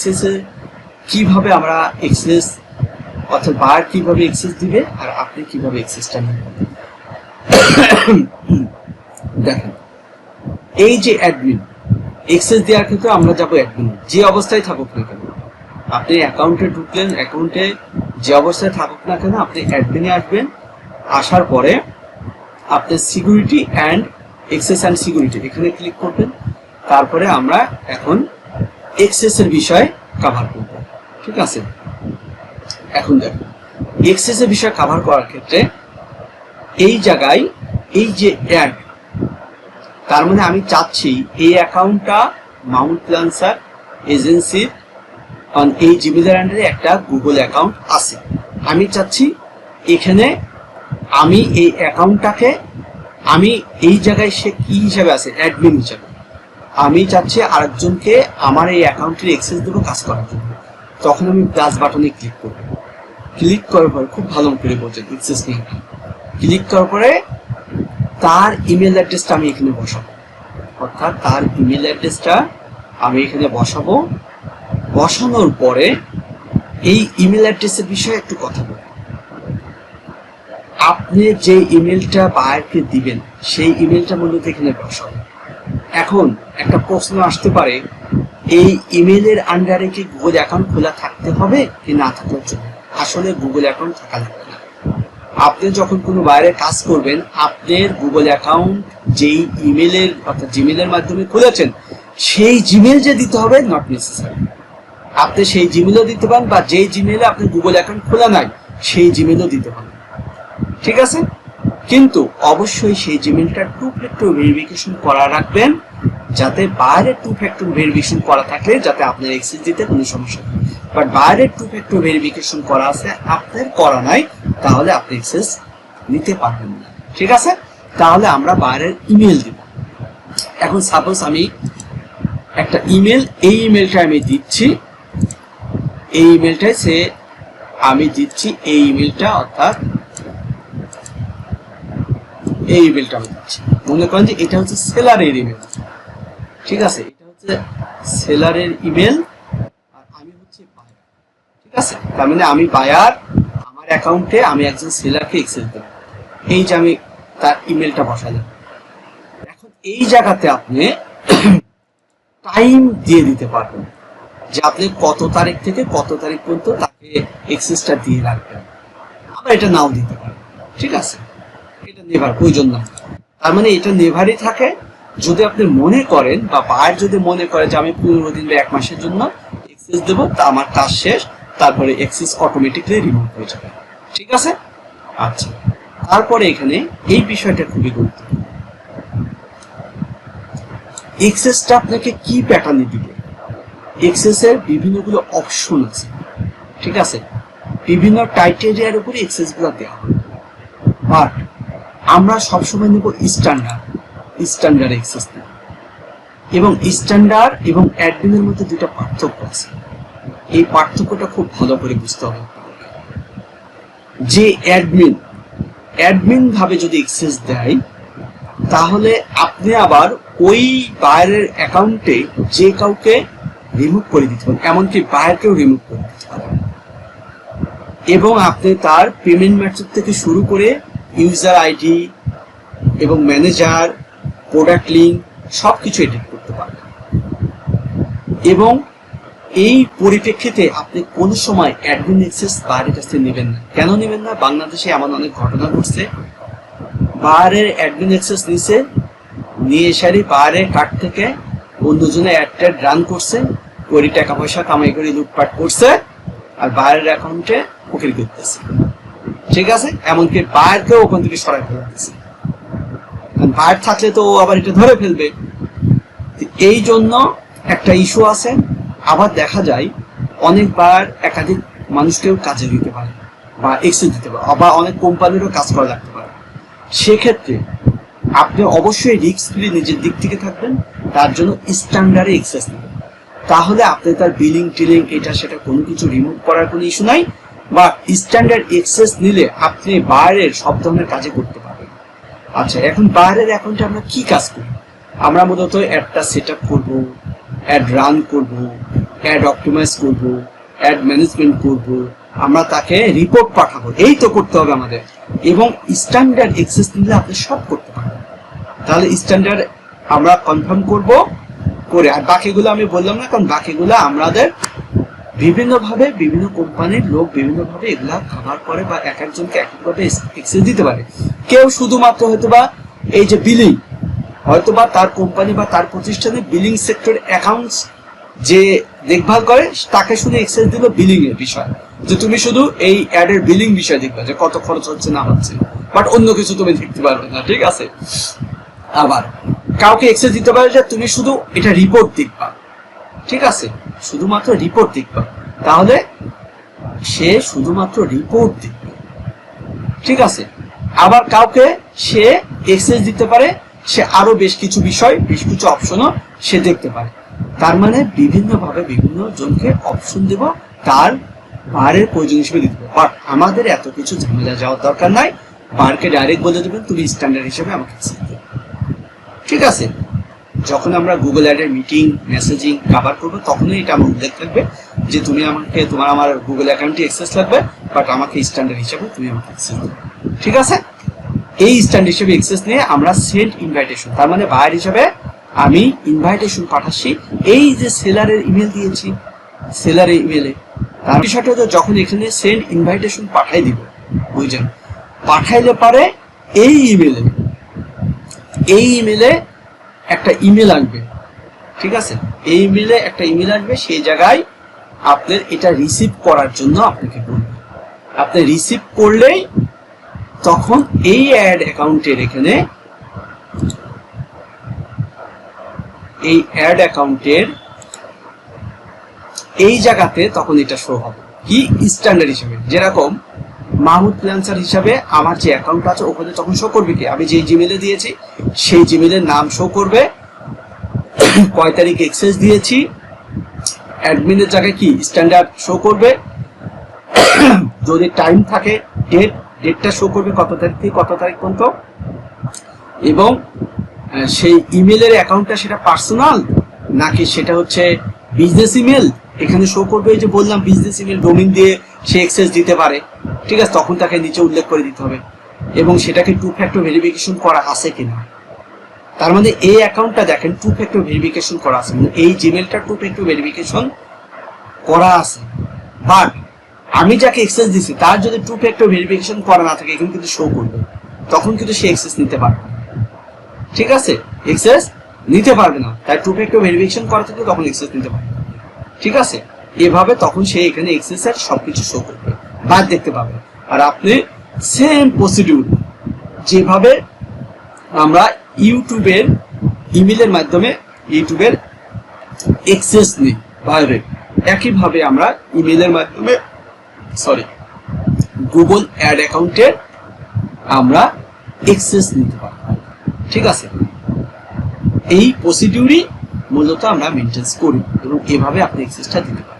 এক্সেসে কিভাবে আমরা এক্সেস অর্থাৎ বার কিভাবে এক্সেস দিবে আর আপনি কিভাবে এক্সেসটা নেবেন। দেখেন, এই যে অ্যাডমিন এক্সেস দেওয়ার ক্ষেত্রে আমরা যাবো অ্যাডমিন, যে অবস্থায় থাকুক না কেন। আপনি অ্যাকাউন্টে ঢুকলেন, অ্যাকাউন্টে যে অবস্থায় থাকুক না কেন আপনি অ্যাডমিনে আসবেন। আসার পরে আপনি security and access and security এখানে ক্লিক করবেন। তারপরে আমরা এখন এক্সেসের বিষয় কভার করব, ঠিক আছে। এখন দেখুন, এক্সেসের বিষয় কভার করার ক্ষেত্রে এই জায়গায় এই যে অ্যাড, তার মানে আমি চাচ্ছি এই অ্যাকাউন্টটা মাউন্ট লান্সার এজেন্সির এই জিমেলের আন্ডারে একটা গুগল অ্যাকাউন্ট আছে। আমি চাচ্ছি এখানে আমি এই অ্যাকাউন্টটাকে আমি এই জায়গায় সে কি হিসাবে আছে, অ্যাডমিন হিসাবে আমি চাচ্ছি আরেকজনকে আমার এই অ্যাকাউন্টের অ্যাক্সেস দেবো কাজ করার জন্য। তখন আমি প্লাস বাটনে ক্লিক করব। ক্লিক করার পরে খুব ভালো করে বলছেন অ্যাক্সেস নিয়ে, ক্লিক করার পরে তার ইমেল অ্যাড্রেসটা আমি এখানে বসাবো, অর্থাৎ তার ইমেল অ্যাড্রেসটা আমি এখানে বসাবো। বসানোর পরে এই ইমেল অ্যাড্রেসের বিষয়ে একটু কথা বলবো। আপনি যে ইমেলটা বায়ারকে দিবেন সেই ইমেলটা মূলত এখানে বসাবো। এখন একটা প্রশ্ন আসতে পারে, এই ইমেলের আন্ডারে কি গুগল অ্যাকাউন্ট খোলা থাকতে হবে কি না থাকলে চলবে? আসলে গুগল অ্যাকাউন্ট থাকা লাগবে না। আপনি যখন কোনো বাইরে কাজ করবেন, আপনার গুগল অ্যাকাউন্ট যেই ইমেলের অর্থাৎ জিমেলের মাধ্যমে খুলেছেন সেই জিমেল যে দিতে হবে নট নেসেসারি। আপনি সেই জিমেলও দিতে পারেন বা যেই জিমেলে আপনার গুগল অ্যাকাউন্ট খোলা নাই সেই জিমেলও দিতে পারেন, ঠিক আছে। কিন্তু অবশ্যই সেই জিমেলটা 2 ফ্যাক্টর ভেরিফিকেশন করা রাখবেন, যাতে বাইরে 2 ফ্যাক্টর ভেরিফিকেশন করা থাকলে যাতে আপনার অ্যাক্সেস দিতে কোনো সমস্যা নেই। বাট বাইরে 2 ফ্যাক্টর ভেরিফিকেশন করা আছে, আপনার করা নাই, তাহলে আপনি অ্যাক্সেস নিতে পারবেন না, ঠিক আছে। তাহলে আমরা বাইরের ইমেল দিব। এখন সাপোজ আমি একটা ইমেল, এই ইমেলটা আমি দিচ্ছি, এই ইমেলটাই সে আমি দিচ্ছি, এই ইমেলটা অর্থাৎ এই ইমেলটা আমি দিচ্ছি। মনে করেন যে এটা হচ্ছে সেলারের ইমেল, ঠিক আছে। এটা হচ্ছে সেলারের ইমেল আর আমি হচ্ছে বায়ার, ঠিক আছে। তার মানে আমি বায়ার, আমার অ্যাকাউন্টে আমি একজন সেলারকে অ্যাক্সেস দেব। এই যে আমি তার ইমেলটা বসালাম। এখন এই জায়গাতে আপনি টাইম দিয়ে দিতে পারবেন যে আপনি কত তারিখ থেকে কত তারিখ পর্যন্ত তাকে অ্যাক্সেসটা দিয়ে রাখবেন। আবার এটা নাও দিতে পারেন, ঠিক আছে। এটা নেভার প্রয়োজন না, তার মানে এটা নেভারই থাকে। যদি আপনি মনে করেন বা বায়ার যদি মনে করে যে আমি 15 দিন বা 1 মাসের জন্য অ্যাক্সেস দেবো, তা আমার কাজ শেষ, তারপরে অ্যাক্সেস অটোমেটিকলি রিমুভ হয়ে যাবে, ঠিক আছে। আচ্ছা, তারপরে এখানে এই বিষয়টা খুবই গুরুত্বপূর্ণ। অ্যাক্সেসটা আপনাকে কি প্যাটার্নে দিবে, অ্যাক্সেসের বিভিন্নগুলো অপশন আছে, ঠিক আছে। বিভিন্ন ক্রাইটেরিয়ার উপরে অ্যাক্সেসগুলো দেওয়া হবে। বাট আমরা সবসময় নেব স্ট্যান্ডার্ড অ্যাক্সেস নেব। এবং স্ট্যান্ডার্ড এবং অ্যাডমিনের মধ্যে দুটো পার্থক্য আছে। এই পার্থক্যটা খুব ভালো করে বুঝতে হবে। যে অ্যাডমিন ভাবে যদি অ্যাক্সেস দেয়, তাহলে আপনি আবার ওই বায়ারের অ্যাকাউন্টে যে কাউকে রিমুভ করে দিতে পারেন, এমনকি বায়ারকেও রিমুভ করে দিতে পারেন। এবং আপনি তার পেমেন্ট মেথড থেকে শুরু করে ইউজার আইডি এবং ম্যানেজার, প্রোডাক্ট লিঙ্ক সবকিছু এডিট করতে পারবেন। এবং এই পরিপ্রেক্ষিতে আপনি কোনো সময় অ্যাডমিন অ্যাক্সেস বায়ারের কাছ থেকে নেবেন না। কেন নেবেন না? বাংলাদেশে এমন অনেক ঘটনা ঘটছে, বায়ারের অ্যাডমিন অ্যাক্সেস নিয়ে এসে বায়ারের কার্ড থেকে অন্যজনে অ্যাড রান করছে, কোটি টাকা পয়সা কামাই করে লুটপাট করছে আর বায়ারের অ্যাকাউন্টে ফকির করতেছে, ঠিক আছে। এমনকি বায়ারকেও ওখান থেকে সরাই ফেলতেছে, বায়ার থাকলে তো আবার এটা ধরে ফেলবে। এই জন্য একটা ইস্যু আছে। আবার দেখা যায় অনেক বায়ার একাধিক মানুষকেও কাজে দিতে পারে বা এক্সেস দিতে পারে, আবার অনেক কোম্পানিরও কাজ করা লাগতে পারে। সেক্ষেত্রে আপনি অবশ্যই রিস্ক ফ্রি নিজের দিক থেকে থাকবেন, তার জন্য স্ট্যান্ডার্ডে অ্যাক্সেস নেবেন। তাহলে আপনি তার বিলিং টিলিং এটা সেটা কোনো কিছু রিমুভ করার কোনো ইস্যু নাই। বা স্ট্যান্ডার্ড অ্যাক্সেস নিলে আপনি বায়ারের সব ধরনের কাজে করতে পারবেন। আচ্ছা, এখন বায়ারের অ্যাকাউন্টে আমরা কি কাজ করি? আমরা মূলত অ্যাডটা সেট আপ করবো, অ্যাড রান করব, অ্যাড অপটিমাইজ করব, অ্যাড ম্যানেজমেন্ট করব, আমরা তাকে রিপোর্ট পাঠাবো, এই তো করতে হবে আমাদের। এবং স্ট্যান্ডার্ড অ্যাক্সেস নিলে আপনি সব করতে পারবেন। তাহলে স্ট্যান্ডার্ড আমরা কনফার্ম করব করে, আর বাকিগুলো আমি বললাম না, কারণ বাকিগুলো আমাদের বিভিন্নভাবে বিভিন্ন কোম্পানির লোক বিভিন্নভাবে এগুলা কভার করে বা এক একজনকে এক একভাবে অ্যাক্সেস দিতে পারে। কেউ শুধুমাত্র হয়তোবা এই যে বিলিং, হয়তোবা তার কোম্পানি বা তার প্রতিষ্ঠানে বিলিং সেক্টর অ্যাকাউন্টস যে দেখভাল করে তাকে শুধু অ্যাক্সেস দিল বিলিং এর বিষয়, যে তুমি শুধু এই অ্যাডের বিলিং বিষয় দেখবে যে কত খরচ হচ্ছে না হচ্ছে, বাট অন্য কিছু তুমি দেখতে পারবে না, ঠিক আছে। আবার কাউকে অ্যাক্সেস দিতে পারে যে তুমি শুধু এটা রিপোর্ট দেখবা, ঠিক আছে, শুধুমাত্র রিপোর্ট দেখবা, তাহলে সে শুধুমাত্র রিপোর্ট দেখবে, ঠিক আছে। আবার কাউকে সে অ্যাক্সেস দিতে পারে, সে আরো বেশ কিছু বিষয়, বেশ কিছু অপশনও সে দেখতে পারে। তার মানে বিভিন্নভাবে বিভিন্ন জনকে অপশন দেব, তার বারের প্রয়োজন হিসেবে দিতে হবে। বাট আমাদের এত কিছু ঝামেলা যাওয়ার দরকার নাই, বারকে ডাইরেক্ট বলে দেবেন তুমি স্ট্যান্ডার্ড হিসেবে আমাকে অ্যাক্সেস দেবে, ঠিক আছে। যখন আমরা গুগল অ্যাডের মিটিং মেসেজিং কভার করবো তখনই এটা আমার উল্লেখ থাকবে যে তুমি আমাকে, তোমার আমার গুগল অ্যাকাউন্টে অ্যাক্সেস লাগবে, বাট আমাকে স্ট্যান্ডার্ড হিসেবে তুমি আমাকে অ্যাক্সেস দেবে, ঠিক আছে। এই স্ট্যান্ডার্ড হিসেবে অ্যাক্সেস নিয়ে আমরা সেন্ড ইনভাইটেশন, তার মানে বায়ার হিসেবে আমি ইনভাইটেশন পাঠাচ্ছি, এই যে সেলারের ইমেল দিয়েছি সেলারের ইমেলে, তার বিষয়টা হচ্ছে যখন এখানে সেন্ড ইনভাইটেশন পাঠাই দিব, বুঝছেন, পাঠাইলে পারে এই ইমেলে একটা ইমেল আসবে, ঠিক আছে, এই ইমেলে একটা ইমেল আসবে, সেই জায়গায় আপনার এটা রিসিভ করার জন্য আপনাকে বলবে। আপনি রিসিভ করলেই তখন এই অ্যাড অ্যাকাউন্টের এখানে, এই অ্যাড অ্যাকাউন্টের এই জায়গাতে তখন এটা শো হবে কি স্ট্যান্ডার্ড হিসেবে। যেরকম মাহমুদ ফ্রিল্যান্সার হিসাবে আমার যে অ্যাকাউন্ট আছে ওখানে তখন শো করবে কি, আমি যে জিমেলে দিয়েছি সেই জিমেলের নাম শো করবে, কয় তারিখ অ্যাক্সেস দিয়েছি, অ্যাডমিনের জায়গায় কি স্ট্যান্ডার্ড শো করবে, যদি টাইম থাকে ডেটটা শো করবে কত তারিখ থেকে কত তারিখ পর্যন্ত, এবং সেই ইমেলের অ্যাকাউন্টটা সেটা পার্সোনাল নাকি সেটা হচ্ছে বিজনেস ইমেল, এখানে শো করবে। এই যে বললাম বিজনেস ইমেল ডোমেইন দিয়ে সে অ্যাক্সেস দিতে পারে, ঠিক আছে, তখন তাকে নিচে উল্লেখ করে দিতে হবে, এবং সেটাকে 2 ফ্যাক্টর ভেরিফিকেশন করা আছে কিনা। তার মানে এই অ্যাকাউন্টটা দেখেন 2 ফ্যাক্টর ভেরিফিকেশন করা আছে, মানে এই জিমেলটা 2 ফ্যাক্টর ভেরিফিকেশন করা আছে। বাট আমি যাকে অ্যাক্সেস দিছি তার যদি 2 ফ্যাক্টর ভেরিফিকেশন করা না থাকে এখানে কিন্তু শো করবে, তখন কিন্তু সে অ্যাক্সেস নিতে পারবে না, ঠিক আছে, অ্যাক্সেস নিতে পারবে না। তাই 2 ফ্যাক্টর ভেরিফিকেশন করা থাকলে তখন অ্যাক্সেস নিতে পারবে, ঠিক আছে। এভাবে তখন সে এখানে অ্যাক্সেসের সবকিছু শো করবে, বাদ দেখতে পাবে। আর আপনি সেম প্রসিডিউর যেভাবে আমরা ইউটিউবের ইমেলের মাধ্যমে ইউটিউবের অ্যাক্সেস নিই বাইরে, একইভাবে আমরা ইমেলের মাধ্যমে গুগল অ্যাড অ্যাকাউন্টের আমরা অ্যাক্সেস নিতে পারবো, ঠিক আছে। এই প্রসিডিউরই মূলত আমরা মেনটেন করি এবং এভাবে আপনি অ্যাক্সেসটা দিতে পারেন।